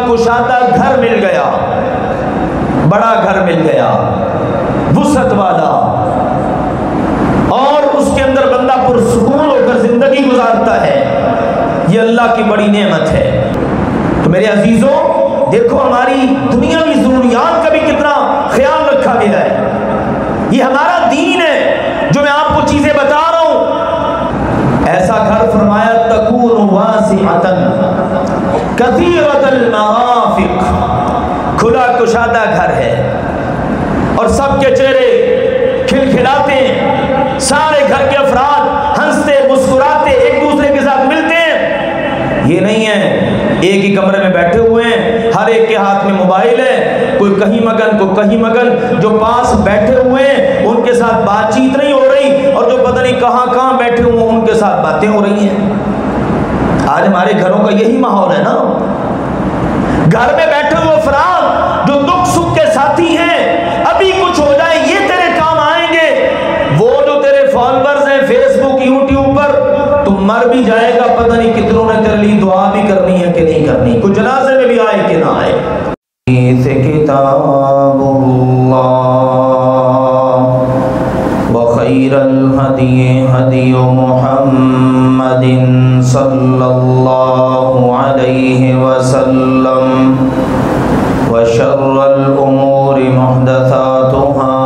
کشادہ گھر مل گیا، بڑا گھر مل گیا وسعت والا، اور اس کے اندر بندہ پرسکون ہو کر زندگی گزارتا ہے، یہ اللہ کی بڑی نعمت ہے۔ تو میرے عزیزوں دیکھو ہماری دنیاوی ضروریات کا بھی کتنا خیال رکھا گیا ہے، یہ ہمارا دین ہے جو میں آپ کو چیزیں بتا رہا ہوں۔ ایسا گھر فرمایا تکون واسعۃ کثیرۃ المرافق، کھلا کشادہ گھر ہے اور سب کے چہرے کھلکھلاتے ہیں، سارے گھر کے افراد ہنستے مسکراتے ایک دوسرے کے ساتھ ملتے ہیں۔ یہ نہیں ہے ایک ہی کمرے میں بیٹھے ہوئے ہیں، ہر ایک کے ہاتھ میں موبائل ہے، کوئی کہیں مگن کوئی کہیں مگن، جو پاس بیٹھے ہوئے ہیں ان کے ساتھ بات چیت نہیں ہو رہی، اور جو پتہ نہیں کہاں کہاں بیٹھے ہوئے ہیں ان کے ساتھ باتیں ہو رہی ہیں۔ آج ہمارے گھروں کا یہی ماحول ہے نا، گھر میں بیٹھے ہوئے افراد جو دکھ سکھ کے ساتھی ہیں، ابھی کچھ ہو جائے یہ تیرے کام آئیں گے، وہ جو تیرے فالوورز ہیں فیس بک یوٹیوب پر، تو مر بھی جائے گا پتہ نہیں کتنوں نے تیرے لیے دعا بھی کرنی ہے کہ نہیں کرنی، کوئی جنازے میں بھی آئے کہ نہ آئے۔ کتاب اللہ وخیر الہدی ہدی محمد صلی اللہ علیہ وسلم وشر الامور محدثاتها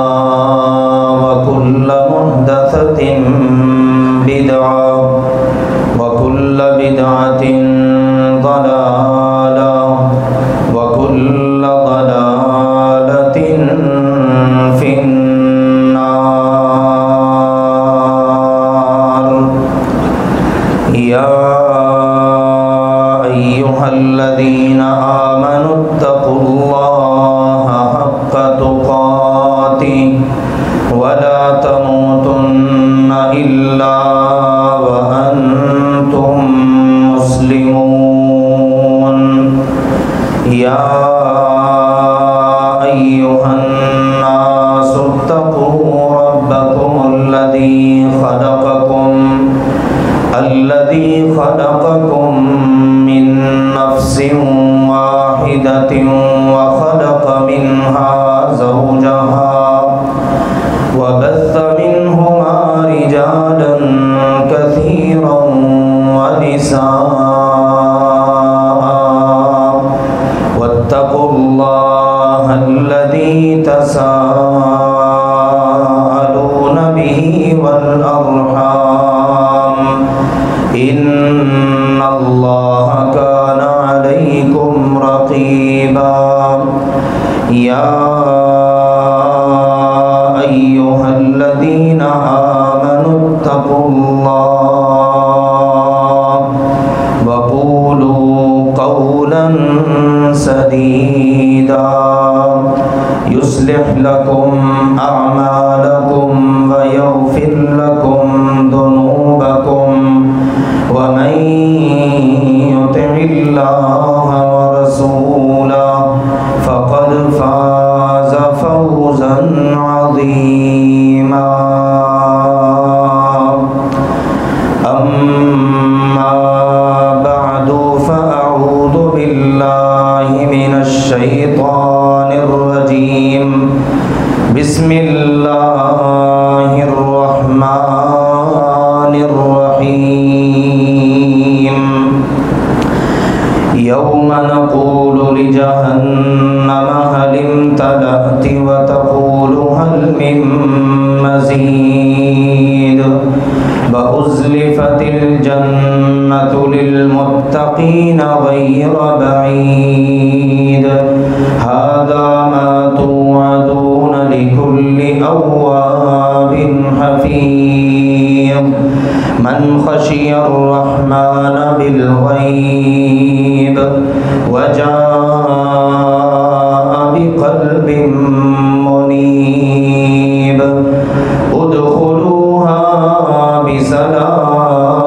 وكل محدثة بدعة وكل بدعة ضلالة وكل ضلالة في النار۔ يا أيها الذين آمنوا اتقوا الله حق تقاته ولا تموتن إلا وأنتم مسلمون۔ يا أيها الناس اتقوا ربكم الذي خلقكم من نفس واحدة وخلق منها زوجها وبث منهما رجالا كثيرا ونساء، واتقوا الله الذي تساءلون به والأرحام إن الله كان عليكم رقيبا۔ يا أيها الذين آمنوا اتقوا الله وقولوا قولا سديدا يصلح لكم أعمالكم ويغفر لكم ذنوبكم ومن يطع الله ورسوله فقد فاز فوزا عظيما۔ أما بعد فأعوذ بالله من الشيطان الرجيم، بسم الله الرحمن الرحيم۔ يوم نقول لجهنم هل امتلأت وتقول هل من مزيد، وأزلفت الجنة للمتقين غير بعيد، هذا ما توعدون لكل أواب حفيظ من خشي الرحمن بالغيب وجاء بقلب منيب، ادخلوها بسلام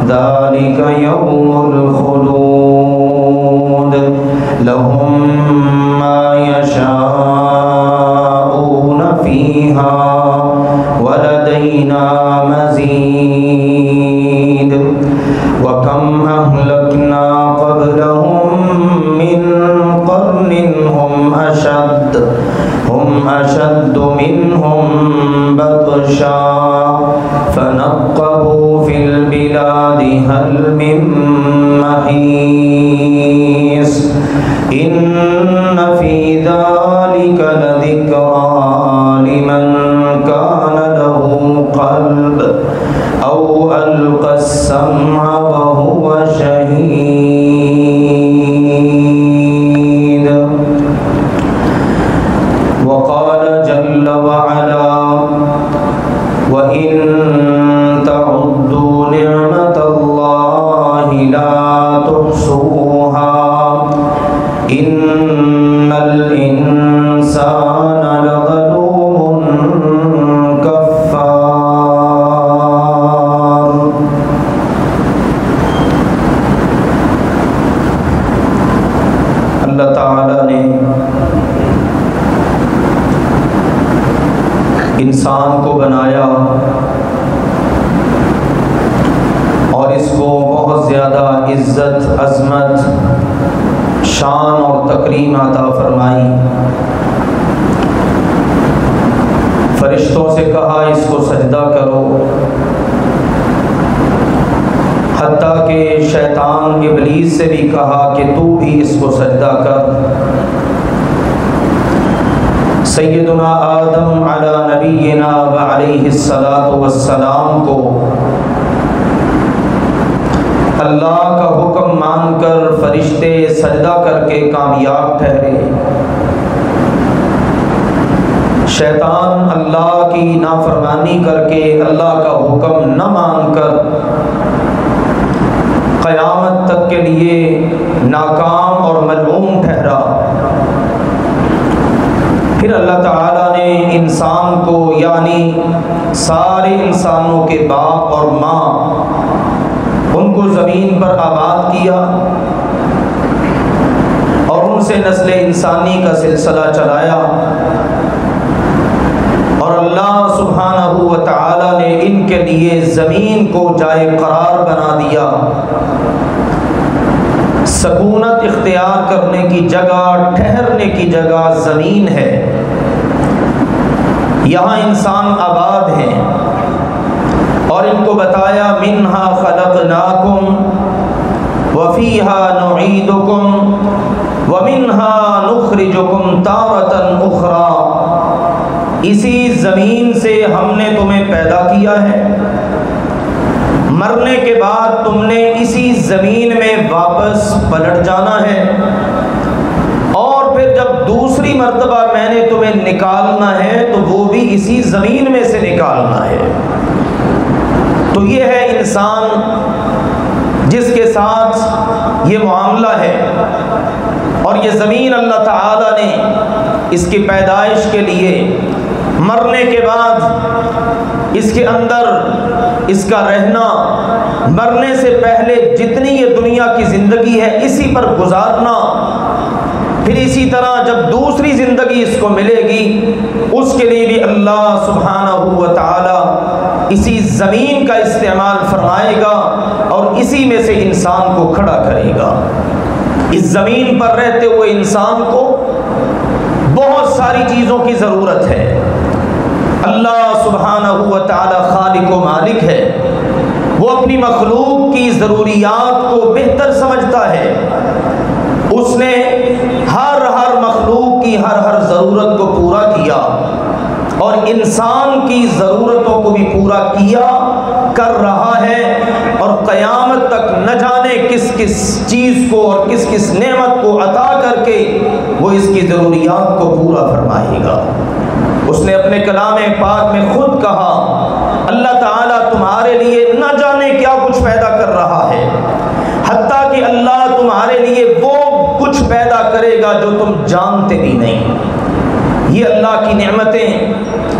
ذلك يوم الخلود، لهم ما يشاءون فيها ولدينا مزيد، وكم أهلكنا قبلهم ان الانسان لظلوم کفار۔ اللہ تعالی نے انسان کو بنایا اور اس کو بہت زیادہ عزت، عظمت، شان اور تکریم عطا فرمائی۔ فرشتوں سے کہا اس کو سجدہ کرو، حتیٰ کہ شیطان ابلیس سے بھی کہا کہ تو بھی اس کو سجدہ کر۔ سیدنا آدم علی نبینا وعلیہ الصلاۃ والسلام کو اللہ کا حکم مان کر فرشتے سجدہ کر کے کامیاب ٹھہرے۔ شیطان اللہ کی نافرمانی کر کے اللہ کا حکم نہ مان کر قیامت تک کے لیے ناکام اور ملعون ٹھہرا۔ پھر اللہ تعالیٰ نے انسان کو یعنی سارے انسانوں کے باپ اور ماں ان کو زمین پر آباد کیا اور ان سے نسل انسانی کا سلسلہ چلایا، اور اللہ سبحانہ و تعالی نے ان کے لیے زمین کو جائے قرار بنا دیا، سکونت اختیار کرنے کی جگہ، ٹھہرنے کی جگہ زمین ہے، یہاں انسان آباد ہیں، اور ان کو بتایا منہا خلقناکم وفیہا نعیدکم ومنہا نخرجکم تارۃ اخری، اسی زمین سے ہم نے تمہیں پیدا کیا ہے، مرنے کے بعد تم نے اسی زمین میں واپس پلٹ جانا ہے، اور پھر جب دوسری مرتبہ میں نے تمہیں نکالنا ہے تو وہ بھی اسی زمین میں سے نکالنا ہے۔ تو یہ ہے انسان جس کے ساتھ یہ معاملہ ہے، اور یہ زمین اللہ تعالی نے اس کی پیدائش کے لیے، مرنے کے بعد اس کے اندر اس کا رہنا، مرنے سے پہلے جتنی یہ دنیا کی زندگی ہے اسی پر گزارنا، پھر اسی طرح جب دوسری زندگی اس کو ملے گی اس کے لیے بھی اللہ سبحانہ و تعالی اسی زمین کا استعمال فرمائے گا اور اسی میں سے انسان کو کھڑا کرے گا۔ اس زمین پر رہتے ہوئے انسان کو بہت ساری چیزوں کی ضرورت ہے۔ اللہ سبحانہ و تعالی خالق و مالک ہے، وہ اپنی مخلوق کی ضروریات کو بہتر سمجھتا ہے، اس نے ہر مخلوق کی ہر ضرورت کو پورا کیا، اور انسان کی ضرورتوں کو بھی پورا کیا، کر رہا ہے، اور قیامت تک نہ جانے کس کس چیز کو اور کس کس نعمت کو عطا کر کے وہ اس کی ضروریات کو پورا فرمائے گا۔ اس نے اپنے کلام پاک میں خود کہا اللہ تعالیٰ تمہارے لیے نہ جانے کیا کچھ پیدا کر رہا ہے، حتیٰ کہ اللہ تمہارے لیے وہ کچھ پیدا کرے گا جو تم جانتے بھی نہیں۔ یہ اللہ کی نعمتیں،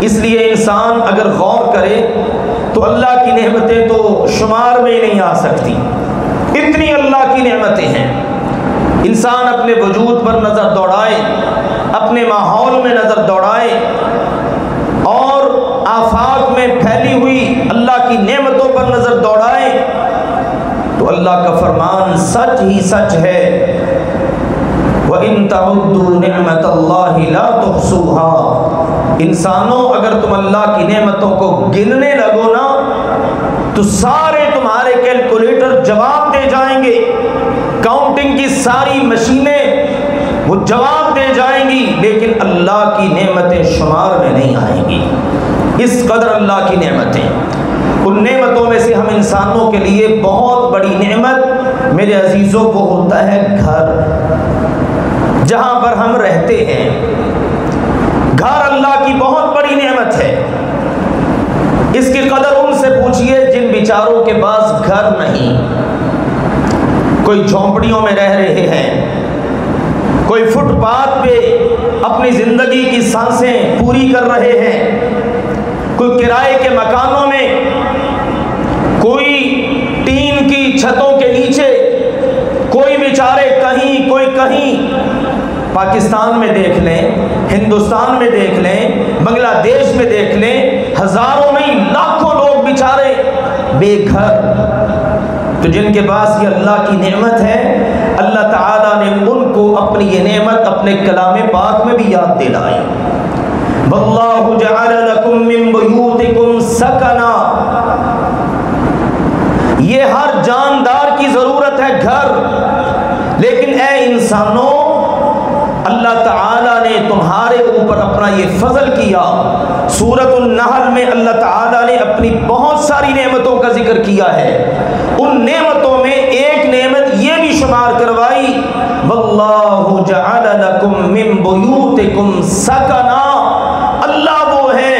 اس لیے انسان اگر غور کرے تو اللہ کی نعمتیں تو شمار میں ہی نہیں آ سکتی، اتنی اللہ کی نعمتیں ہیں۔ انسان اپنے وجود پر نظر دوڑائے، اپنے ماحول میں نظر دوڑائے، اور آفاق میں پھیلی ہوئی اللہ کی نعمتوں پر نظر دوڑائے، تو اللہ کا فرمان سچ ہی سچ ہے، وَإِن تَعُدُّوا نِعْمَةَ اللَّهِ لَا تُحْصُوهَا۔ انسانوں اگر تم اللہ کی نعمتوں کو گننے لگو نا تو سارے تمہارے کیلکولیٹر جواب دے جائیں گے، کاؤنٹنگ کی ساری مشینیں وہ جواب دے جائیں گی، لیکن اللہ کی نعمتیں شمار میں نہیں آئیں گی۔ اس قدر اللہ کی نعمتیں، ان نعمتوں میں سے ہم انسانوں کے لیے بہت بڑی نعمت میرے عزیزوں وہ ہوتا ہے گھر، جہاں پر ہم رہتے ہیں۔ گھر اللہ کی بہت بڑی نعمت ہے، اس کی قدر ان سے پوچھئے جن بیچاروں کے پاس گھر نہیں، کوئی جھونپڑیوں میں رہ رہے ہیں، کوئی فٹ پاتھ پہ اپنی زندگی کی سانسیں پوری کر رہے ہیں، کوئی کرائے کے مکانوں میں، کوئی ٹین کی چھتوں کے نیچے، کوئی بیچارے کہیں کوئی کہیں۔ پاکستان میں دیکھ لیں، ہندوستان میں دیکھ لیں، بنگلہ دیش میں دیکھ لیں، ہزاروں نہیں لاکھوں لوگ بیچارے بے گھر۔ تو جن کے پاس یہ اللہ کی نعمت ہے، اللہ تعالیٰ نے ان کو اپنی یہ نعمت اپنے کلام پاک میں بھی یاد دلائی۔ وَاللَّهُ جَعَلَ لَكُم مِّن بُيُوتِكُمْ سَكَنًا، یہ ہر جاندار کی ضرورت ہے گھر، لیکن اے انسانوں، اللہ تعالیٰ نے تمہارے اوپر اپنا یہ فضل کیا۔ سورۃ النحل میں اللہ تعالیٰ نے اپنی بہت ساری نعمتوں کا ذکر کیا ہے، ان نعمتوں میں ایک نعمت یہ بھی شمار کروائی، وَاللَّهُ جَعَلَ لَكُم مِّن بُيُوتِكُمْ سَكَنًا، اللہ وہ ہے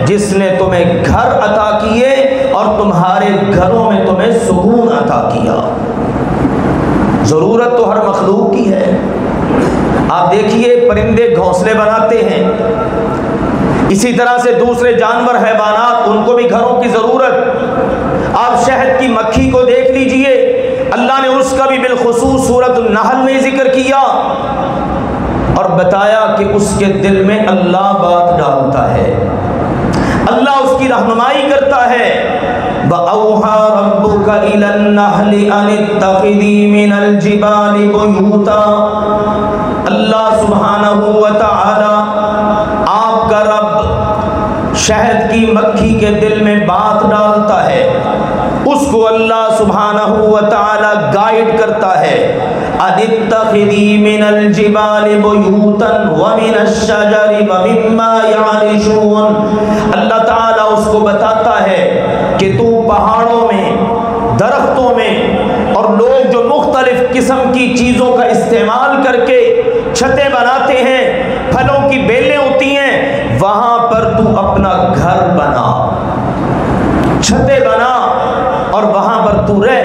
جس نے تمہیں گھر عطا کیے اور تمہارے گھروں میں تمہیں سکون عطا کیا۔ ضرورت تو ہر مخلوق کی ہے۔ آپ دیکھیے پرندے گھونسلے بناتے ہیں، اسی طرح سے دوسرے جانور حیوانات، ان کو بھی گھروں کی ضرورت۔ آپ شہد کی مکھی کو دیکھ لیجئے، اللہ نے اس کا بھی بالخصوص سورۃ النحل میں ذکر کیا اور بتایا کہ اس کے دل میں اللہ بات ڈالتا ہے، اللہ اس کی رہنمائی کرتا ہے۔ وَأَوْحَى رَبُّكَ إِلَى النَّحْلِ أَنِ اتَّخِذِي مِنَ الْجِبَالِ بُيُوتًا، اللہ سبحانہ و تعالی، آپ کا رب شہد کی مکھی کے دل میں بات ڈالتا ہے، اس کو اللہ سبحانہ و تعالی گائیڈ کرتا ہے۔ أَنِ اتَّخِذِي مِنَ الْجِبَالِ بُيُوتًا وَمِنَ الشَّجَرِ وَمِمَّا يَعْرِشُونَ، اللہ تعالیٰ اس کو بتاتا ہے کہ تو پہاڑوں میں، درختوں میں، اور لوگ جو مختلف قسم کی چیزوں کا استعمال کر کے چھتیں بناتے ہیں، پھلوں کی بیلیں ہوتی ہیں، وہاں پر تو اپنا گھر بنا، چھتیں بنا اور وہاں پر تو رہ۔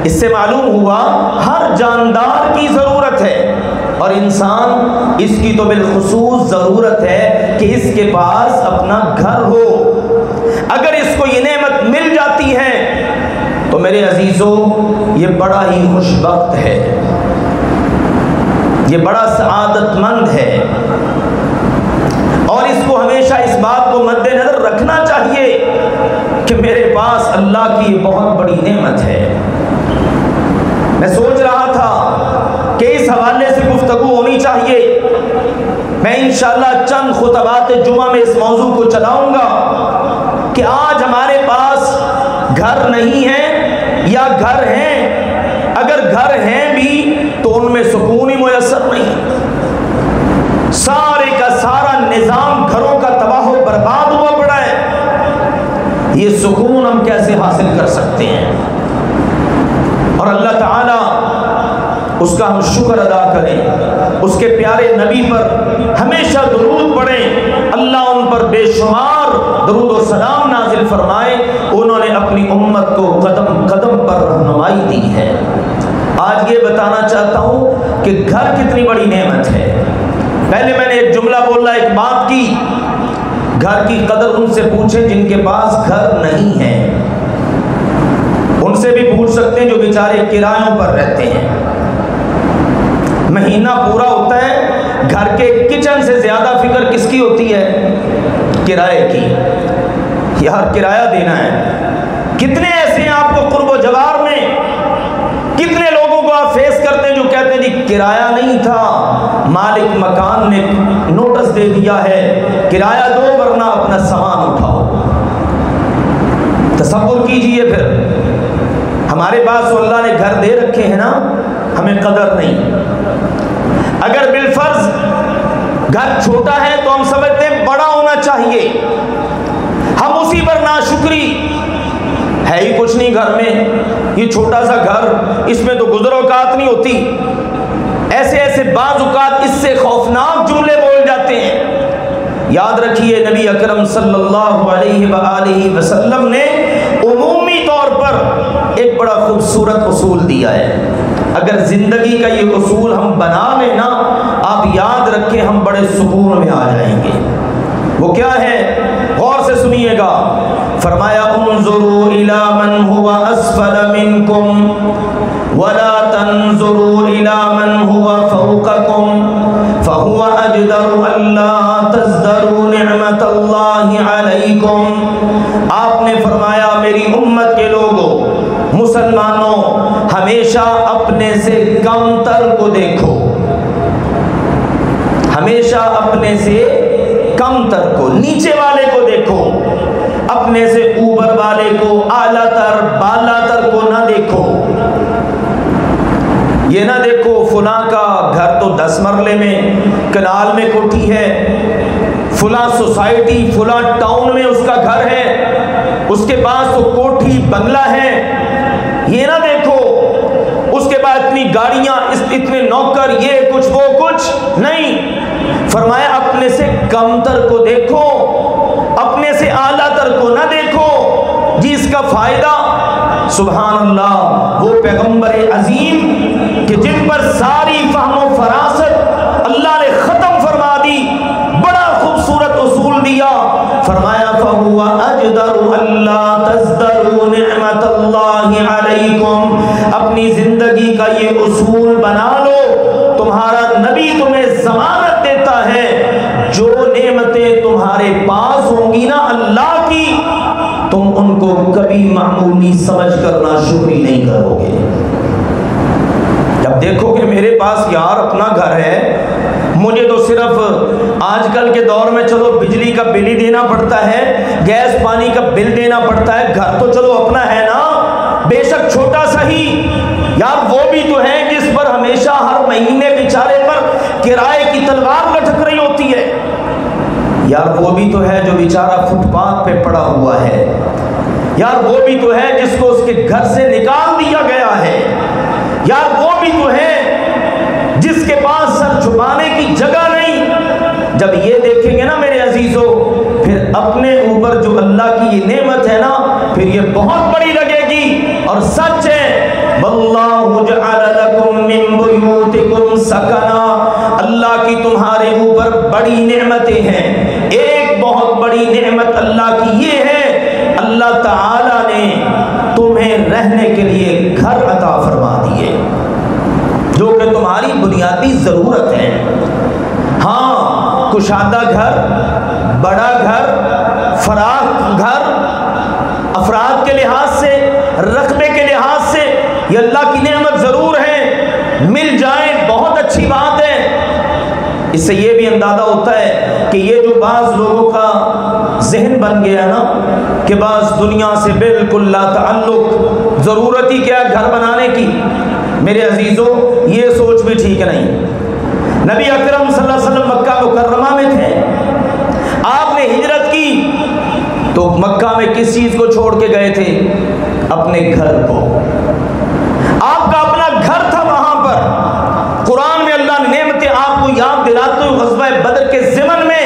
اس سے معلوم ہوا ہر جاندار کی ضرورت ہے، اور انسان اس کی تو بالخصوص ضرورت ہے کہ اس کے پاس اپنا گھر ہو۔ اگر اس کو یہ نعمت مل جاتی ہے تو میرے عزیزوں یہ بڑا ہی خوش بخت ہے، یہ بڑا سعادت مند ہے، اور اس کو ہمیشہ اس بات کو مد نظر رکھنا چاہیے کہ میرے پاس اللہ کی یہ بہت بڑی نعمت ہے۔ میں سوچ رہا تھا کہ اس حوالے سے گفتگو ہونی چاہیے، میں انشاءاللہ چند خطبات جمعہ میں اس موضوع کو چلاؤں گا کہ آج ہمارے پاس گھر نہیں ہے یا گھر ہیں، اگر گھر ہیں بھی تو ان میں سکون ہی میسر نہیں، سارے کا سارا نظام گھروں کا تباہ و برباد ہوا پڑا ہے، یہ سکون ہم کیسے حاصل کر سکتے ہیں؟ اور اللہ تعالیٰ اس کا ہم شکر ادا کریں، اس کے پیارے نبی پر ہمیشہ درود پڑھیں، اللہ ان پر بے شمار درود و سلام نازل فرمائے، انہوں نے اپنی امت کو قدم قدم پر رہنمائی دی ہے۔ آج یہ بتانا چاہتا ہوں کہ گھر کتنی بڑی نعمت ہے۔ پہلے میں نے ایک جملہ بولا، ایک بات کی، گھر کی قدر ان سے پوچھیں جن کے پاس گھر نہیں ہے، ان سے بھی پوچھ سکتے ہیں جو بیچارے کرایوں پر رہتے ہیں، مہینہ پورا ہوتا ہے، گھر کے کچن سے زیادہ فکر کس کی ہوتی ہے؟ کرائے کی، یار کرایہ دینا ہے۔ کتنے ایسے ہیں آپ کو قرب و جوار میں، کتنے لوگوں کو آپ فیس کرتے ہیں جو کہتے ہیں جی کرایہ نہیں تھا، مالک مکان نے نوٹس دے دیا ہے، کرایہ دو ورنہ اپنا سامان اٹھاؤ۔ تصور کیجئے پھر ہمارے پاس تو اللہ نے گھر دے رکھے ہیں نا، ہمیں قدر نہیں۔ اگر بالفرض گھر چھوٹا ہے تو ہم سمجھتے ہیں بڑا ہونا چاہیے، ہم اسی پر ناشکری، ہے ہی کچھ نہیں گھر میں، یہ چھوٹا سا گھر، اس میں تو گزر اوقات نہیں ہوتی، ایسے ایسے بعض اوقات اس سے خوفناک جملے بول جاتے ہیں۔ یاد رکھیے نبی اکرم صلی اللہ علیہ وآلہ وسلم نے عمومی طور پر ایک بڑا خوبصورت اصول دیا ہے، اگر اگر زندگی کا یہ اصول ہم بنا لیں نا، آپ یاد رکھیں ہم بڑے سکون میں آ جائیں گے۔ وہ کیا ہے؟ غور سے سنیے گا۔ فرمایا انظروا الی من هو اسفل منکم ولا تنظروا الی من هو فوقکم فهو اجدر الا تزدروا نعمت اللہ علیکم۔ آپ نے فرمایا میری امت کے لوگوں، مسلمانوں، ہمیشہ اپنے سے کم تر کو دیکھو، ہمیشہ اپنے سے کم تر کو، نیچے والے کو دیکھو، اپنے سے اوپر والے کو، اعلیٰ تر بالا تر کو نہ دیکھو۔ یہ نہ دیکھو فلاں کا گھر تو 10 مرلے میں کنال میں کوٹھی ہے، فلاں سوسائٹی فلاں ٹاؤن میں اس کا گھر ہے، اس کے پاس تو کوٹھی بنگلہ ہے۔ یہ نہ دیکھو اس کے بعد اتنی گاڑیاں، اتنے نوکر، یہ کچھ وہ کچھ نہیں۔ فرمایا اپنے سے کم تر کو دیکھو، اپنے سے اعلیٰ تر کو نہ دیکھو۔ جس کا فائدہ، سبحان اللہ، وہ پیغمبر عظیم کہ جن پر ساری فہم و فراست اللہ نے ختم فرما دی، بڑا خوبصورت اصول دیا۔ فرمایا فَهُوَ أَجْدَرُ أَلَّا تَزْدَرُوا نِعْمَةَ اللَّهِ عَلَيْكُمْ۔ اپنی زندگی کا یہ اصول بنا لو، تمہارا نبی تمہیں ضمانت دیتا ہے جو نعمتیں تمہارے پاس ہوں گی نا اللہ کی، تم ان کو کبھی معمولی سمجھ کر ناشکری نہیں کرو گے۔ جب دیکھو کہ میرے پاس یار اپنا گھر ہے، مجھے تو صرف آج کل کے دور میں چلو بجلی کا بل ہی دینا پڑتا ہے، گیس پانی کا بل دینا پڑتا ہے، گھر تو چلو اپنا ہے نا، بے شک چھوٹا سا ہی، یار وہ بھی تو ہے جس پر ہمیشہ ہر مہینے بیچارے پر کرائے کی تلوار لٹک رہی ہوتی ہے، یار وہ بھی تو ہے جو بیچارہ فٹ پاتھ پہ پڑا ہوا ہے، یار وہ بھی تو ہے جس کو اس کے گھر سے نکال دیا گیا ہے، یار وہ بھی تو ہے جس کے پاس سر چھپانے کی جگہ نہیں۔ جب یہ دیکھیں گے نا میرے عزیزو، پھر اپنے اوپر جو اللہ کی یہ نعمت ہے نا، پھر یہ بہت بڑی لگے گی اور سچ ہے۔ واللہ جعل لکم من بیوتکم سکنا، اللہ کی تمہارے اوپر بڑی نعمتیں ہیں۔ ایک بہت بڑی نعمت اللہ کی یہ ہے، اللہ تعالی نے تمہیں رہنے کے لیے گھر عطا فرما دیے جو کہ تمہاری بنیادی ضرورت ہے۔ ہاں، کشادہ گھر، بڑا گھر، فراخ گھر، افراد کے لحاظ سے، رقبے کے لحاظ سے یہ اللہ کی نعمت ضرور ہے، مل جائیں بہت اچھی بات ہے۔ اس سے یہ بھی اندازہ ہوتا ہے کہ یہ جو بعض لوگوں کا ذہن بن گیا نا کہ بعض دنیا سے بالکل لا تعلق، ضرورت ہی کیا گھر بنانے کی، میرے عزیزو یہ سوچ بھی ٹھیک نہیں۔ نبی اکرم صلی اللہ علیہ وسلم مکہ مکرمہ میں تھے، آپ نے ہجرت کی تو مکہ میں کس چیز کو چھوڑ کے گئے تھے؟ اپنے گھر کو۔ آپ کا اپنا گھر تھا وہاں پر۔ قرآن میں اللہ نے نعمتیں آپ کو یاد دلاتے ہوئے غزوہ بدر کے ضمن میں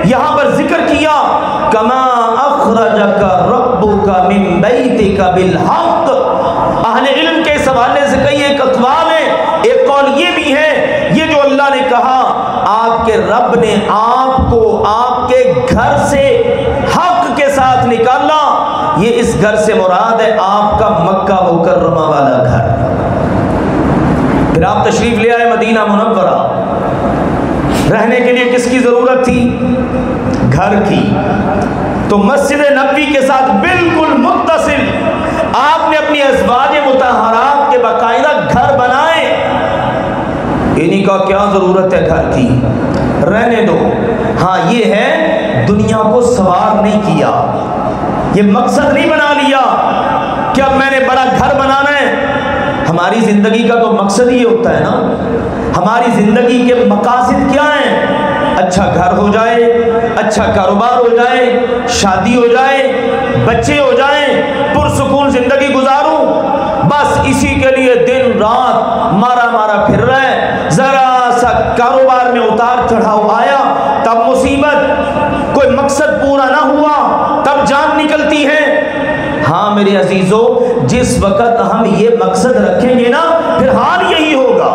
یہاں پر ذکر کیا، کما اخرجک ربک من بیتک بالحق۔ اہل علم کے اس حوالے سے کئی ایک اقوال ہیں، ایک قول یہ بھی ہے، یہ جو اللہ نے کہا آپ کے رب نے آپ کو آپ کے گھر سے حق کے ساتھ نکالا، یہ اس گھر سے مراد ہے آپ کا مکہ مکرمہ والا گھر۔ پھر آپ تشریف لے آئے مدینہ منورہ، رہنے کے لیے کس کی ضرورت تھی؟ گھر کی۔ تو مسجد نبوی کے ساتھ بالکل متصل آپ نے اپنی ازواج مطہرات کے باقاعدہ گھر بنائے۔ انہیں کا کیا ضرورت ہے گھر کی، رہنے دو۔ ہاں یہ ہے دنیا کو سوار نہیں کیا، یہ مقصد نہیں بنا لیا کہ اب میں نے بڑا گھر بنانا ہے۔ ہماری زندگی کا تو مقصد ہی ہوتا ہے نا، ہماری زندگی کے مقاصد کیا ہیں؟ اچھا گھر ہو جائے، اچھا کاروبار ہو جائے، شادی ہو جائے، بچے ہو جائیں، پرسکون زندگی گزاروں، بس اسی کے لیے دن رات مارا مارا پھر رہا ہے۔ ذرا سا کاروبار میں اتار چڑھاؤ آیا تب مصیبت، کوئی مقصد پورا نہ ہوا تب جان نکلتی ہے۔ ہاں میرے عزیزو، جس وقت ہم یہ مقصد رکھیں گے نا پھر حال یہی ہوگا۔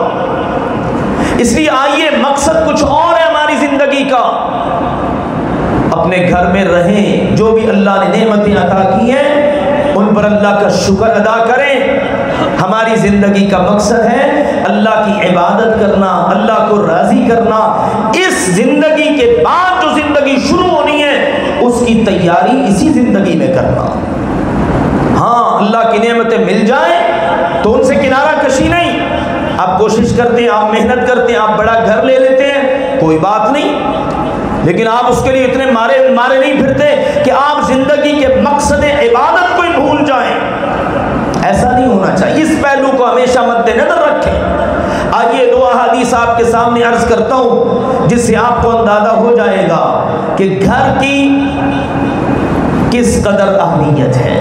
اس لیے آئیے مقصد کچھ اور ہے ہماری زندگی کا، اپنے گھر میں رہیں، جو بھی اللہ نے نعمتیں عطا کی ہیں ان پر اللہ کا شکر ادا کریں۔ ہماری زندگی کا مقصد ہے اللہ کی عبادت کرنا، اللہ کو راضی کرنا۔ اس زندگی کے بعد جو زندگی شروع ہونی ہے اس کی تیاری اسی زندگی میں کرنا۔ ہاں اللہ کی نعمتیں مل جائیں تو ان سے کنارہ کشی نہیں، آپ کوشش کرتے ہیں، آپ محنت کرتے ہیں، آپ بڑا گھر لے لیتے ہیں، کوئی بات نہیں، لیکن آپ اس کے لیے اتنے مارے نہیں پھرتے کہ آپ زندگی کے مقصد عبادت کو ہی بھول جائیں۔ ایسا نہیں ہونا چاہیے، اس پہلو کو ہمیشہ مد نظر رکھیں۔ آئیے دو احادیث آپ کے سامنے عرض کرتا ہوں جس سے آپ کو اندازہ ہو جائے گا کہ گھر کی کس قدر اہمیت ہے،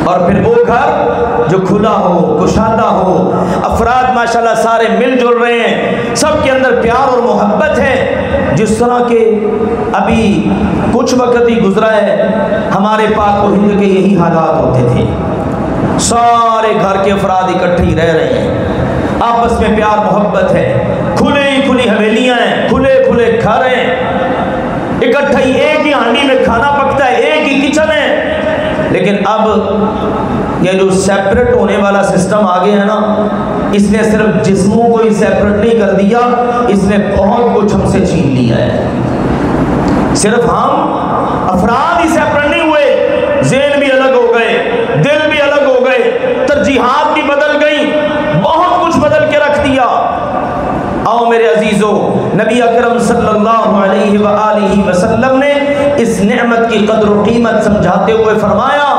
اور پھر وہ گھر جو کھلا ہو، کشادہ ہو، افراد ماشاءاللہ سارے مل جل رہے ہیں، سب کے اندر پیار اور محبت ہے، جس طرح کے ابھی کچھ وقت ہی گزرا ہے ہمارے پاک و ہند کے یہی حالات ہوتے تھے، سارے گھر کے افراد اکٹھے ہی رہ رہے ہیں، آپس میں پیار محبت ہے، کھلی حویلیاں ہیں، کھلے گھر ہیں، اکٹھا ہی ایک ہی ہانڈی میں کھانا پکتا ہے، ایک ہی کچن ہے۔ لیکن اب یہ جو سیپریٹ ہونے والا سسٹم آگے ہے نا، اس نے صرف جسموں کو ہی سیپریٹ نہیں کر دیا، اس نے بہت کچھ ہم سے چھین لیا ہے۔ صرف ہم افراد ہی سیپریٹ نہیں ہوئے، ذہن بھی الگ ہو گئے، دل بھی الگ ہو گئے، ترجیحات بھی بدل گئی، بہت کچھ بدل کے رکھ دیا۔ آؤ میرے عزیزو، نبی اکرم صلی اللہ علیہ وآلہ وسلم نے اس نعمت کی قدر و قیمت سمجھاتے ہوئے فرمایا،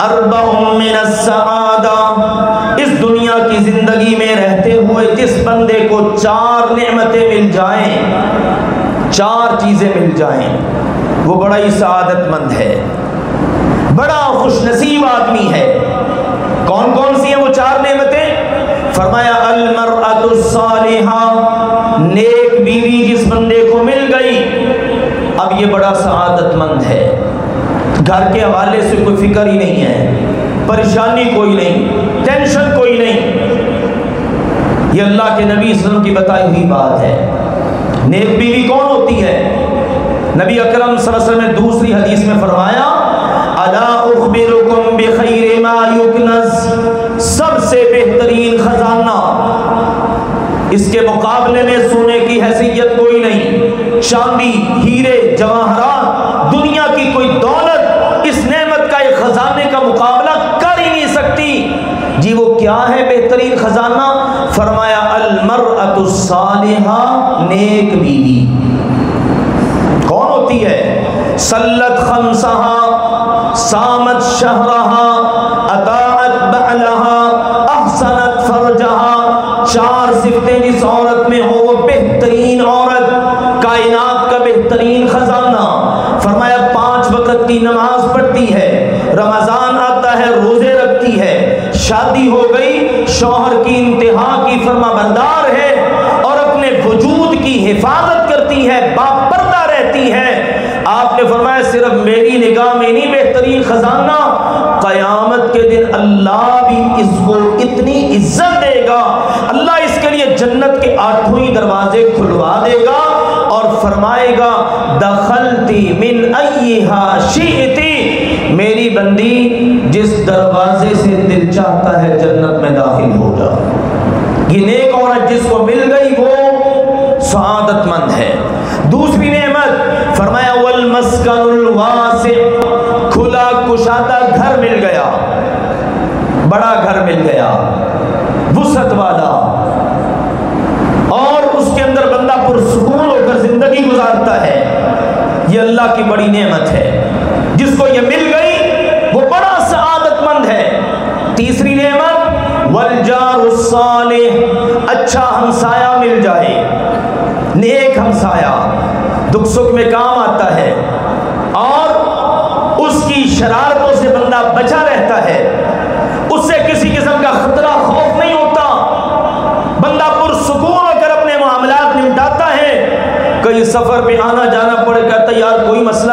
اربع من السعادہ، اس دنیا کی زندگی میں رہتے ہوئے جس بندے کو 4 نعمتیں مل جائیں، 4 چیزیں مل جائیں، وہ بڑا ہی سعادت مند ہے، بڑا خوش نصیب آدمی ہے۔ کون کون سی ہیں وہ 4 نعمتیں؟ فرمایا المرأۃ الصالحہ، نیک بیوی جس بندے کو مل گئی، اب یہ بڑا سعادت مند ہے، گھر کے حوالے سے کوئی فکر ہی نہیں ہے، پریشانی کوئی نہیں، ٹینشن کوئی نہیں، یہ اللہ کے نبی صلی اللہ علیہ وسلم کی بتائی ہوئی بات ہے۔ نیک بیوی کون ہوتی ہے؟ نبی اکرم صلی اللہ علیہ وسلم نے دوسری حدیث میں فرمایا، الا اخبرکم بخیر ما یکنز، سب سے بہترین خزانہ، اس کے مقابلے میں سونے کی حیثیت کوئی نہیں، چاندی، ہیرے، جواہرات، دنیا کی کوئی دولت اس نعمت کا، ایک خزانے کا مقابلہ کر ہی نہیں سکتی۔ جی وہ کیا ہے بہترین خزانہ؟ فرمایا المرأۃ الصالحہ، نیک بیوی۔ کون ہوتی ہے؟ صلت خمسہا، صامت شہرہا، اطاعت بعلہا، احسنت فرجہا، 4 صفتیں جس عورت میں ہو وہ بہترین عورت، کائنات کا بہترین خزانہ۔ فرمایا 5 وقت کی نماز پڑھتی ہے، رمضان آتا ہے روزے رکھتی ہے، شادی ہو گئی، شوہر کی انتہا کی فرما بردار ہے، اور اپنے وجود کی حفاظت کرتی ہے، باپردہ رہتی ہے۔ آپ نے فرمایا صرف میری نگاہ میں نہیں بہترین خزانہ، قیامت کے دن اللہ بھی اس کو اتنی عزت دے گا، اللہ اس کے لیے جنت کے 8 دروازے کھلوا دے گا اور فرمائے گا دخلتی من ایہا شئتی، میری بندی جس دروازے سے دل چاہتا ہے جنت میں داخل ہو جا۔ یہ نیک عورت جس کو مل گئی وہ سعادت مند ہے۔ دوسری نعمت فرمایا والمسکن الواسع، کھلا کشادہ گھر مل گیا، بڑا گھر مل گیا، وسعت والا، اور اس کے اندر بندہ پرسکون ہو کر زندگی گزارتا ہے، یہ اللہ کی بڑی نعمت ہے۔ جس کو یہ مل گئی وہ بڑا سعادت مند ہے۔ تیسری نعمت والجار الصالح، اچھا ہمسایہ مل جائے، نیک ہمسایہ، دکھ سکھ میں کام آتا ہے اور اس کی شرارتوں سے بندہ بچا رہتا ہے، اس سے کسی قسم کا خطرہ خوف نہیں ہوتا، بندہ پرسکون ہو کر اپنے معاملات نمٹاتا ہے۔ کہیں سفر پہ آنا جانا پڑے، کہتا یار کوئی مسئلہ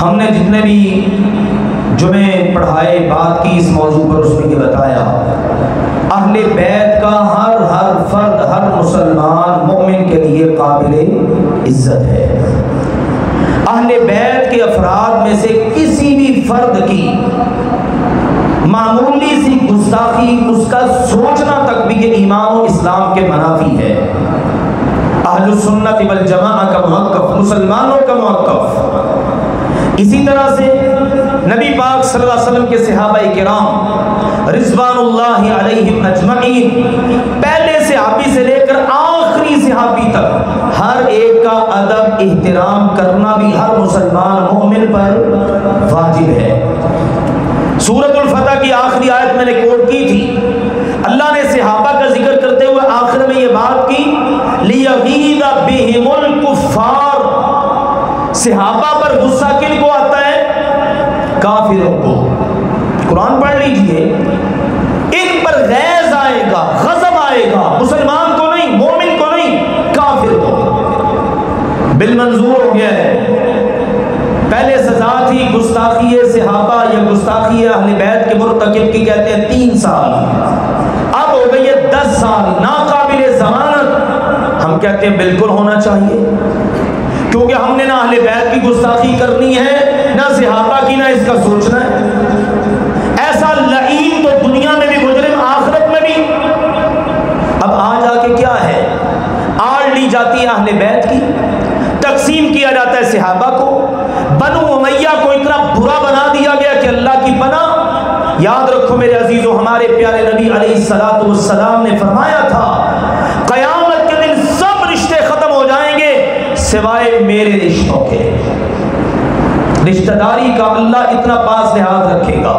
ہم نے جتنے بھی جمعے پڑھائے بات کی اس موضوع پر، اس میں یہ بتایا اہل بیت کا ہر فرد، ہر مسلمان مومن کے لیے قابل عزت ہے. اہل بیت کے افراد میں سے کسی بھی فرد کی معمولی سی گستاخی، اس کا سوچنا تک بھی یہ ایمان و اسلام کے منافی ہے. اہل السنت والجماعہ کا موقف، مسلمانوں کا موقف. اسی طرح سے نبی پاک صلی اللہ علیہ وسلم کے صحابہ کرام رضوان اللہ علیہم اجمعین، پہلے صحابی سے لے کر آخری صحابی تک، ہر ایک کا ادب احترام کرنا بھی ہر مسلمان مومن پر واجب ہے. سورۃ الفتح کی آخری آیت میں نے کوٹ کی تھی. اللہ نے صحابہ کا ذکر کرتے ہوئے آخر میں یہ بات کی لیغیظ بہم الکفار. صحابہ پر غصہ کن کو آتا ہے؟ کافروں کو. قرآن پڑھ لیجئے، ان پر غیظ آئے گا، غضب آئے گا، مسلمان کو نہیں، مومن کو نہیں، کافر کو. بالمنظور ہو گیا ہے. پہلے سزا تھی گستاخی صحابہ یا گستاخی اہل بیت کے مرتکب کی، کہتے ہیں 3 سال، اب ہو گئی ہے 10 سال ناقابل ضمانت. ہم کہتے ہیں بالکل ہونا چاہیے، کیونکہ ہم نے نہ اہل بیت کی گستاخی کرنی ہے، نہ صحابہ کی، نہ اس کا سوچنا ہے. ایسا لعین تو دنیا میں بھی مجرم، آخرت میں بھی. اب آج آ کے کیا ہے، آڑ لی جاتی ہے اہل بیت کی، تقسیم کیا جاتا ہے صحابہ کو. بنو امیہ کو اتنا برا بنا دیا گیا کہ اللہ کی پناہ. یاد رکھو میرے عزیزو، ہمارے پیارے نبی علیہ الصلوۃ والسلام نے فرمایا تھا قیامت کے دن سب رشتے ختم ہو جائیں گے سوائے میرے رشتوں کے. رشتہ داری کا اللہ اتنا پاس لحاظ رکھے گا.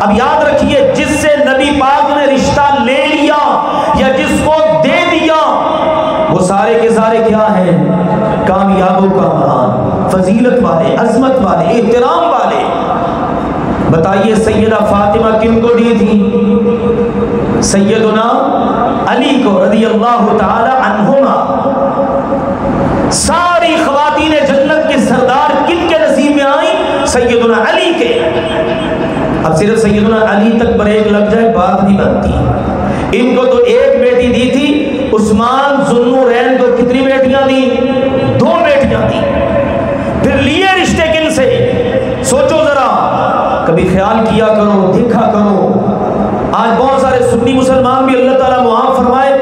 اب یاد رکھیے، جس سے نبی پاک نے رشتہ لے لیا یا جس کو دے دیا، وہ سارے کے سارے کیا ہیں؟ کامیابوں کا مہان، فضیلت والے، عظمت والے، احترام والے. بتائیے سیدہ فاطمہ کن کو دی تھی؟ سیدنا علی کو رضی اللہ تعالی عنہما. ساری خواتین جنت کے سردار کن کے نصیب میں آئیں؟ سیدنا علی کے. اب صرف سیدنا علی تک بریک لگ جائے بات نہیں بنتی. ان کو تو ایک بیٹی دی تھی. عثمان ذوالنورین کو کتنی بیٹیاں دی؟ 2 بیٹیاں دی. پھر لیے رشتے کن سے؟ سوچو ذرا، کبھی خیال کیا کرو، دیکھا کرو. آج بہت سارے سنی مسلمان بھی اللہ تعالیٰ معاف فرمائے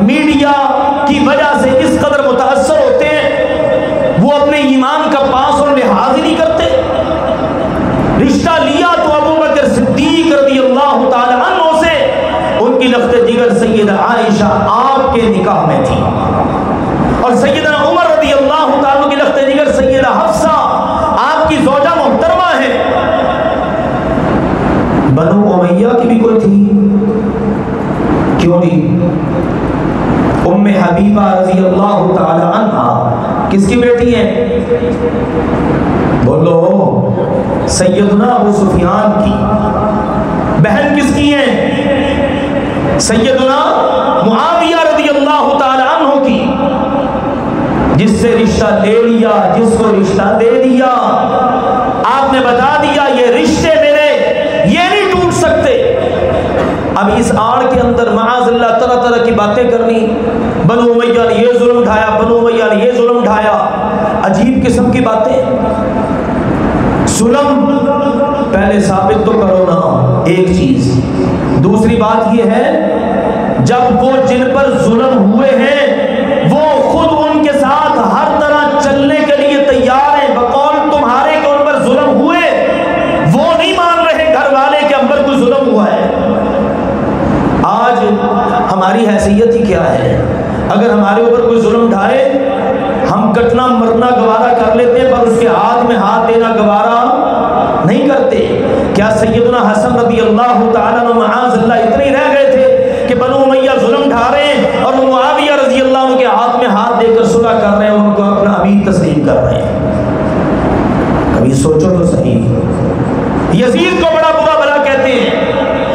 میڈیا کی وجہ سے اس قدر متاثر ہوتے ہیں، وہ اپنے ایمان کا پاس اور لحاظ ہی نہیں کرتے. رشتہ لیا تو ابو بکر صدیق رضی اللہ تعالی عنہ سے، ان کی لخت جگر سیدہ عائشہ آپ کے نکاح میں تھی، اور سیدنا عمر رضی اللہ تعالی کی لخت جگر سیدہ حفصہ آپ کی زوجہ محترمہ ہے. بنو امیہ کی بھی کوئی تھی؟ کیوں نہیں؟ ام حبیبہ رضی اللہ تعالی عنہا کس کی بیٹی ہیں؟ بولو، سیدنا ابو سفیان کی. بہن کس کی ہیں؟ سیدنا معاویہ رضی اللہ تعالی عنہ کی. جس سے رشتہ لے لیا، جس کو رشتہ دے دیا، آپ نے بتا دیا یہ رشتے میرے یہ نہیں ٹوٹ سکتے. اب اس آڑ کے اندر معاذ اللہ طرح طرح کی باتیں کرنی، بنو امیہ نے یہ ظلم ڈھایا، بنو امیہ نے یہ ظلم ڈھایا، عجیب قسم کی باتیں. ظلم پہلے ثابت تو کرو نا ایک چیز. دوسری بات یہ ہے، جب وہ جن پر ظلم ہوئے ہیں وہ خود ان کے ساتھ ہر طرح چلنے کے لیے تیار ہیں، بقول تمہارے کہ ان پر ظلم ہوئے، وہ نہیں مان رہے گھر والے کہ ہم پر کوئی ظلم ہوا ہے. آج ہماری حیثیت ہی کیا ہے؟ اگر ہمارے اوپر کوئی ظلم ڈھائے، ہم کٹنا مرنا گوارا کر لیتے ہیں، پر اس کے ہاتھ میں ہاتھ دینا گوارا نہیں کرتے. کیا سیدنا حسن رضی اللہ تعالیٰ عنہ معاذ اللہ اتنے ہی رہ گئے تھے کہ بنو امیہ ظلم ڈھا رہے ہیں اور معاویہ رضی اللہ عنہ کے ہاتھ میں ہاتھ دے کر صلح کر رہے ہیں، ان کو اپنا امیر تسلیم کر رہے ہیں؟ کبھی سوچو تو صحیح. یزید کو بڑا برا بلا کہتے ہیں.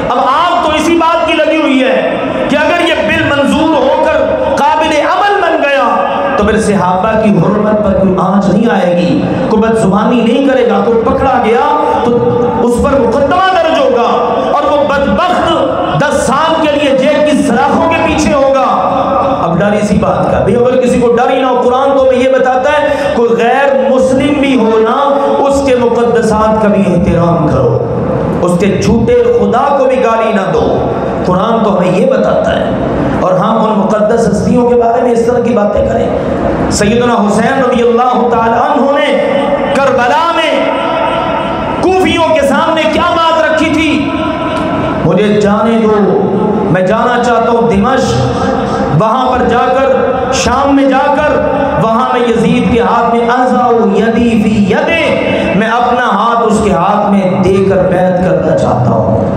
اب آگ تو اسی بات کی لگی ہوئی ہے کہ اگر یہ بل منظور ہو کر قابل عمل بن گیا تو پھر صحابہ کی حرمت پر کوئی آنچ نہیں آئے گی، کوئی بدزبانی نہیں کرے گا، کوئی پکڑا گیا تو اس پر مقدمہ درج ہوگا اور وہ بدبخت 10 سال کے لیے جیل کی سلاخوں کے پیچھے ہوگا۔ اب ڈر اسی بات کا بھی، اگر کسی کو ڈر ہی نہ ہو، قرآن تو میں یہ بتاتا ہے کوئی غیر مسلم بھی ہو نا، اس کے مقدسات کا بھی احترام کرو، اس کے جھوٹے خدا کو بھی گالی نہ دو، قرآن تو ہمیں یہ بتاتا ہے۔ اور ہم ان مقدس ہستیوں کے بارے میں اس طرح کی باتیں کریں۔ سیدنا حسین رضی اللہ تعالی عنہ نے کربلا میں کوفیوں کے سامنے کیا بات رکھی تھی؟ مجھے جانے دو، میں جانا چاہتا ہوں دمشق، وہاں پر جا کر، شام میں جا کر، وہاں میں یزید کے ہاتھ میں اضع یدی فی یدہ، میں اپنا ہاتھ اس کے ہاتھ میں دے کر بیعت کرنا چاہتا ہوں۔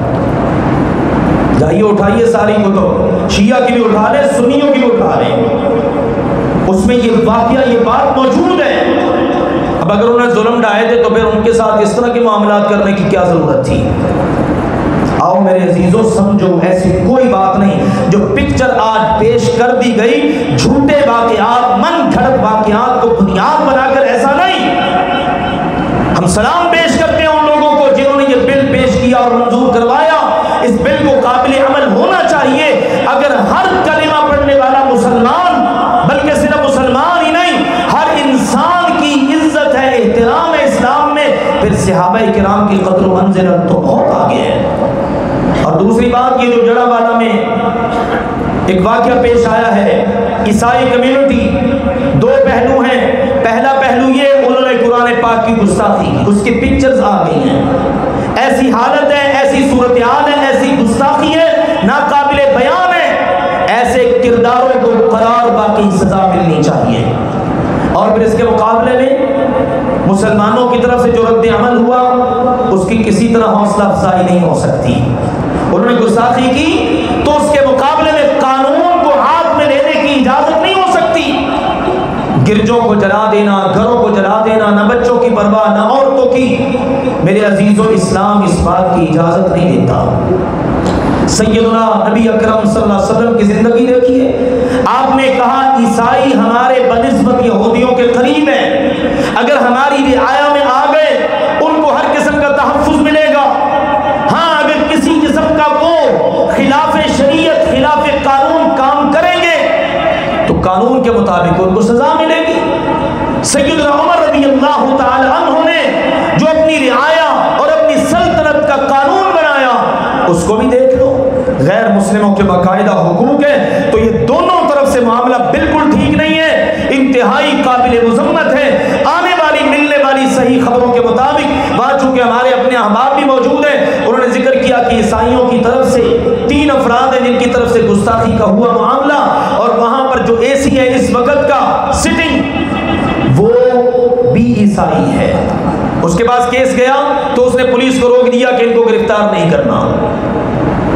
جائیے اٹھائیے ساری کتب، شیعہ کی بھی اٹھا لیں، سنیوں کی بھی اٹھا لیں، اس میں یہ واقعہ، یہ بات موجود ہے۔ اب اگر انہیں ظلم ڈھائے تھے تو پھر ان کے ساتھ اس طرح کے معاملات کرنے کی کیا ضرورت تھی؟ آؤ میرے عزیزوں سمجھو، ایسی کوئی بات نہیں جو پکچر آج پیش کر دی گئی، جھوٹے واقعات، من گھڑت واقعات کو بنیاد بنا کر، ایسا نہیں۔ ہم سلام پیش کرتے ہیں ان لوگوں کو جنہوں نے یہ بل پیش کیا اور منظور کروایا۔ اس بل کو قابل عمل ہونا چاہیے۔ اگر ہر کلمہ پڑھنے والا مسلمان، بلکہ صرف مسلمان ہی نہیں، ہر انسان کی عزت ہے، احترام ہے اسلام میں، پھر صحابہ کرام کی قدر و منزلت تو بہت آگے ہے۔ اور دوسری بات، یہ جو جڑا والا میں ایک واقعہ پیش آیا ہے، عیسائی کمیونٹی، دو پہلو ہیں۔ پہلا پہلو یہ، انہوں نے قرآن پاک کی گستاخی کی، اس کی پکچرز آ گئی ہیں، ایسی حالت ہے، ایسی صورتحال ہے، ایسی گستاخی ہے، ناقابل بیان ہے، ایسے کرداروں کو قرار باقی سزا ملنی چاہیے۔ اور پھر اس کے مقابلے میں مسلمانوں کی طرف سے جو رد عمل ہوا، اس کی کسی طرح حوصلہ افزائی نہیں ہو سکتی۔ انہوں نے گستاخی کی تو اس کے مقابلے میں قانون کو ہاتھ میں لینے کی اجازت نہیں ہو سکتی۔ گرجوں کو جلا دینا، گھروں کو جلا دینا، نہ بچوں کی پرواہ، نہ عورتوں کی، میرے عزیزوں اسلام اس بات کی اجازت نہیں دیتا۔ سیدنا نبی اکرم صلی اللہ علیہ وسلم کی زندگی دیکھیے، آپ نے کہا عیسائی ہمارے بنسبت یہودیوں کے قریب ہیں، اگر ہماری رعایا میں آ گئے ان کو ہر قسم کا تحفظ ملے گا، ہاں اگر کسی قسم کا وہ خلاف شریعت، خلاف قانون کام کریں گے تو قانون کے مطابق ان کو سزا ملے گی۔ سیدنا عمر رضی اللہ تعالی عنہ نے جو اپنی رعایا اور اپنی سلطنت کا قانون بنایا، اس کو بھی دیکھ لو، غیر مسلموں کے باقاعدہ حقوق ہیں، تو یہ دونوں طرف سے معاملہ بالکل ٹھیک نہیں ہے، انتہائی قابل مذمت ہے۔ آنے والی ملنے والی صحیح خبروں کے مطابق، وہاں چونکہ ہمارے اپنے احباب بھی موجود ہیں، انہوں نے ذکر کیا کہ عیسائیوں کی طرف سے 3 افراد ہیں جن کی طرف سے گستاخی کا ہوا معاملہ، اور وہاں پر جو اے سی ہے اس وقت کا سٹنگ، وہ بھی عیسائی ہے۔ اس کے پاس کیس گیا تو اس نے پولیس کو روک دیا کہ ان کو گرفتار نہیں کرنا۔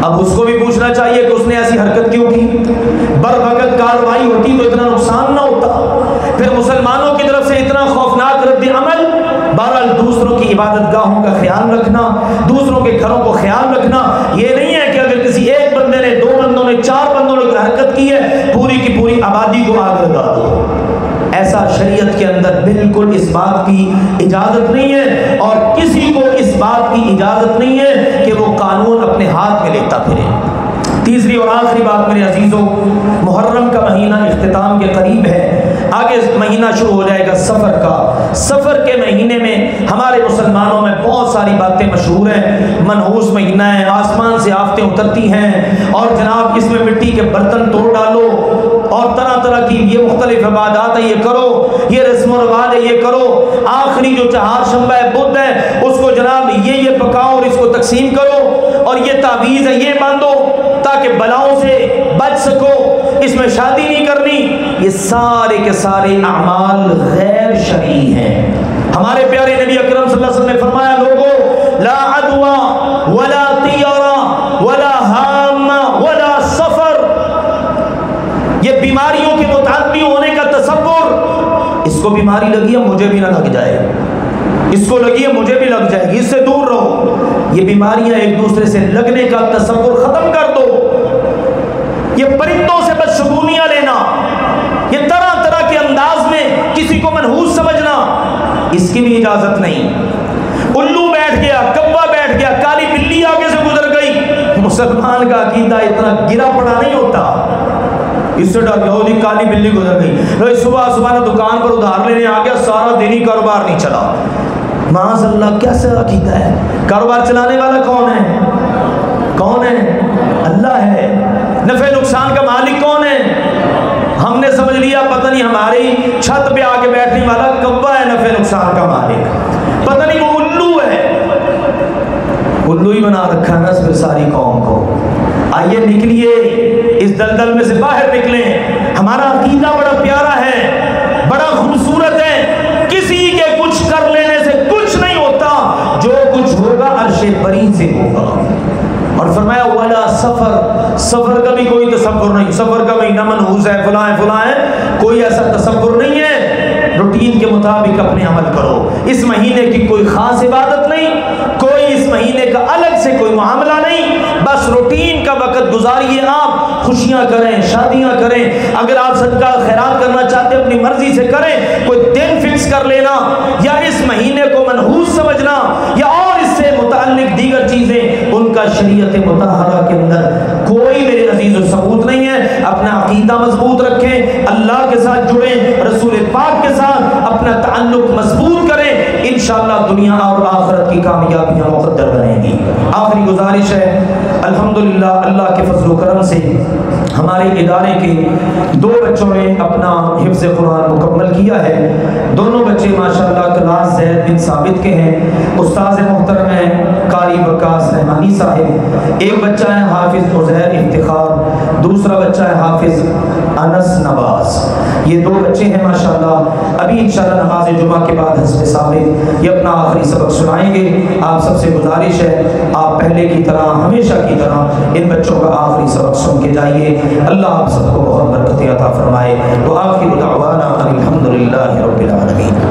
اب اس کو بھی پوچھنا چاہیے کہ اس نے ایسی حرکت کیوں کی؟ بر وقت کارروائی ہوتی تو اتنا نقصان نہ ہوتا۔ پھر مسلمانوں کی طرف سے اتنا خوفناک رد عمل۔ بہرحال دوسروں کی عبادت گاہوں کا خیال رکھنا، دوسروں کے گھروں کو خیال رکھنا، یہ نہیں ہے کہ اگر کسی ایک بندے نے، 2 بندوں نے، 4 بندوں نے حرکت کی ہے پوری کی پوری آبادی کو آگ لگا دو۔ ایسا شریعت کے اندر بالکل اس بات کی اجازت نہیں ہے، اور کسی کو اس بات کی اجازت نہیں ہے کہ وہ قانون اپنے ہاتھ میں لیتا پھرے۔ تیسری اور آخری بات میرے عزیزوں، محرم کا مہینہ اختتام کے قریب ہے، آگے مہینہ شروع ہو جائے گا سفر کا۔ سفر کے مہینے میں ہمارے مسلمانوں میں بہت ساری باتیں مشہور ہیں، منحوس مہینہ ہے، آسمان سے آفتیں اترتی ہیں، اور جناب اس میں مٹی کے برتن توڑ ڈالو، اور طرح طرح کی یہ مختلف عبادات ہیں، یہ کرو، یہ رسم و رواج ہے، یہ کرو، آخری جو چہار شنبہ بدھ ہے اس کو جناب یہ پکاؤ اور اس کو تقسیم کرو، اور یہ تعویذ ہے یہ باندھو تاکہ بلاؤں سے بچ سکو، اس میں شادی نہیں کرنی۔ یہ سارے کے سارے اعمال غیر شرعی ہیں۔ ہمارے پیارے نبی اکرم صلی اللہ علیہ وسلم نے فرمایا، لوگوں لا عدوى ولا طیرہ ولا ہام ولا سفر، یہ بیماریوں کے متعدی ہونے کا تصور، اس کو بیماری لگی ہے مجھے بھی نہ لگ جائے، اس کو لگی ہے مجھے بھی لگ جائے گی، اس سے دور رہو۔ یہ بیماریاں ایک دوسرے سے لگنے کا تصور ختم کر دو۔ یہ پرندوں سے بدشگونیاں لینا، یہ طرح طرح کے انداز کو منحوس سمجھنا، اس کی بھی اجازت نہیں۔ الو بیٹھ گیا، کبا بیٹھ گیا، کالی بلی آگے سے گزر گئی، مسلمان کا عقیدہ اتنا گرا پڑا نہیں ہوتا، اس سے ڈر گیا جی کالی بلی گزر گئی، صبح صبح دکان پر ادھار لینے آ گیا، سارا دن ہی کاروبار نہیں چلا۔ معاذ اللہ، کیسا عقیدہ ہے؟ کاروبار چلانے والا کون ہے؟ کون ہے؟ اللہ ہے۔ نفع نقصان کا مالک کون ہے؟ ہم نے سمجھ لیا پتہ نہیں ہماری چھت پہ آ کے بیٹھنے والا کبا ہے نفع نقصان کا مالک، پتہ نہیں وہ الو ہے، الو ہی بنا رکھا ہے نا پھر ساری قوم کو۔ آئیے نکلیے اس دلدل میں سے باہر نکلیں۔ ہمارا عقیدہ بڑا پیارا ہے، بڑا خوبصورت ہے، کسی کے کچھ کر لینے سے کچھ نہیں ہوتا، جو کچھ ہوگا عرش بری سے ہوگا۔ اور فرمایا والا سفر کا بھی کوئی تصور نہیں، سفر کا مہینہ منحوس ہے، فلاں ہے، کوئی ایسا تصور نہیں ہے، روٹین کے مطابق اپنے عمل کرو۔ اس مہینے کی کوئی خاص عبادت نہیں، کوئی اس مہینے کا الگ سے کوئی معاملہ نہیں، بس روٹین کا وقت گزاریے، آپ خوشیاں کریں، شادیاں کریں، اگر آپ صدقہ خیرات کرنا چاہتے ہیں اپنی مرضی سے کریں، کوئی دن فکس کر لینا یا اس مہینے کو منحوس سمجھنا یا اور اس سے متعلق دیگر چیزیں، ان کا شریعت مطہرہ کے اندر کوئی میرے عزیز و ثبوت نہیں ہے۔ اپنا عقیدہ مضبوط رکھیں، اللہ کے ساتھ جڑیں، رسول پاک کے ساتھ اپنا تعلق مضبوط کریں، انشاءاللہ دنیا اور آخرت کی کامیابیاں مقدر بنیں گی۔ آخری گزارش ہے، الحمدللہ اللہ کے فضل و کرم سے ہمارے ادارے کے 2 بچوں نے اپنا حفظ قرآن مکمل کیا ہے۔ دونوں بچے ماشاءاللہ کلاس زید بن ثابت کے ہیں، استاذ محترم ہیں قاری وقاص رحمانی صاحب۔ ایک بچہ ہے حافظ عزیر افتخار، دوسرا بچہ ہے حافظ انس نواز۔ یہ 2 بچے ہیں ماشاءاللہ۔ ابھی انشاءاللہ نماز جمعہ کے بعد حسب ثابت یہ اپنا آخری سبق سنائیں گے۔ آپ سب سے گزارش ہے آپ پہلے کی طرح ہمیشہ کی طرح ان بچوں کا آخری سبق سن کے جائیے۔ اللہ آپ سب کو بہت برکت عطا فرمائے۔ وآخر دعوانا الحمدللہ رب العالمین۔